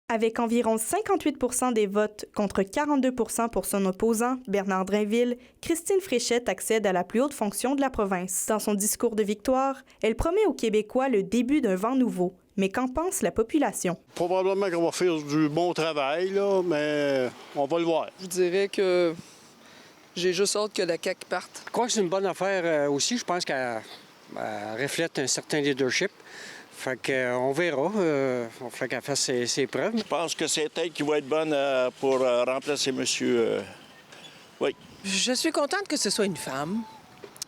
Avec environ 58 % des votes contre 42 % pour son opposant, Bernard Drainville, Christine Fréchette accède à la plus haute fonction de la province. Dans son discours de victoire, elle promet aux Québécois le début d'un vent nouveau. Mais qu'en pense la population? Probablement qu'on va faire du bon travail, là, mais on va le voir. Je dirais que j'ai juste hâte que la CAQ parte. Je crois que c'est une bonne affaire aussi. Je pense qu'elle reflète un certain leadership. Fait qu'on verra. On fait qu'elle fasse ses preuves. Je pense que c'est elle qui va être bonne pour remplacer monsieur. Oui. Je suis contente que ce soit une femme,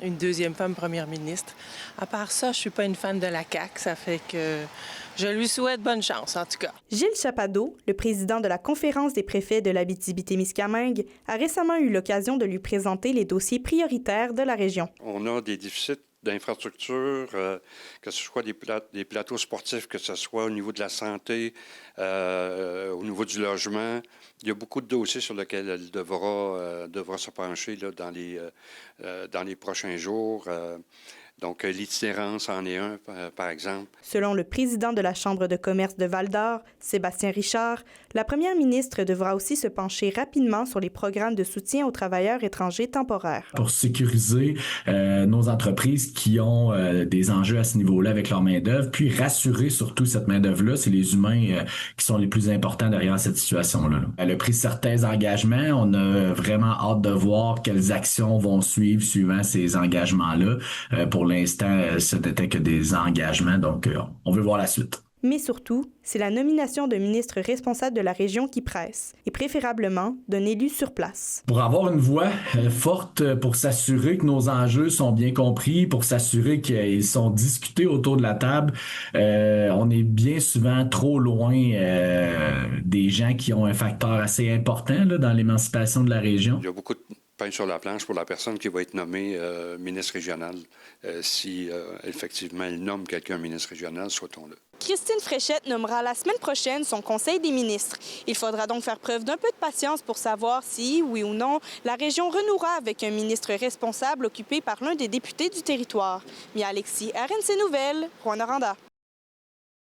une deuxième femme première ministre. À part ça, je suis pas une fan de la CAQ. Ça fait que je lui souhaite bonne chance, en tout cas. Gilles Chapado, le président de la Conférence des préfets de l'Abitibi-Témiscamingue, a récemment eu l'occasion de lui présenter les dossiers prioritaires de la région. On a des déficits d'infrastructures, que ce soit des plateaux sportifs, que ce soit au niveau de la santé, au niveau du logement. Il y a beaucoup de dossiers sur lesquels elle devra se pencher là, dans les prochains jours. Donc, l'itinérance en est un, par exemple. Selon le président de la Chambre de commerce de Val-d'Or, Sébastien Richard, la première ministre devra aussi se pencher rapidement sur les programmes de soutien aux travailleurs étrangers temporaires. Pour sécuriser nos entreprises qui ont des enjeux à ce niveau-là avec leur main-d'œuvre, puis rassurer surtout cette main-d'œuvre-là, c'est les humains qui sont les plus importants derrière cette situation-là. Elle a pris certains engagements. On a vraiment hâte de voir quelles actions vont suivre suivant ces engagements-là. Pour l'instant, ce n'était que des engagements, donc on veut voir la suite. Mais surtout, c'est la nomination d'un ministre responsable de la région qui presse, et préférablement d'un élu sur place. Pour avoir une voix forte, pour s'assurer que nos enjeux sont bien compris, pour s'assurer qu'ils sont discutés autour de la table, on est bien souvent trop loin des gens qui ont un facteur assez important là, dans l'émancipation de la région. Il y a beaucoup de pain sur la planche pour la personne qui va être nommée ministre régional. Si effectivement elle nomme quelqu'un ministre régional, souhaitons-le. Christine Fréchette nommera la semaine prochaine son conseil des ministres. Il faudra donc faire preuve d'un peu de patience pour savoir si, oui ou non, la région renouera avec un ministre responsable occupé par l'un des députés du territoire. Mia Alexis, RNC Nouvelles, Rouyn-Noranda.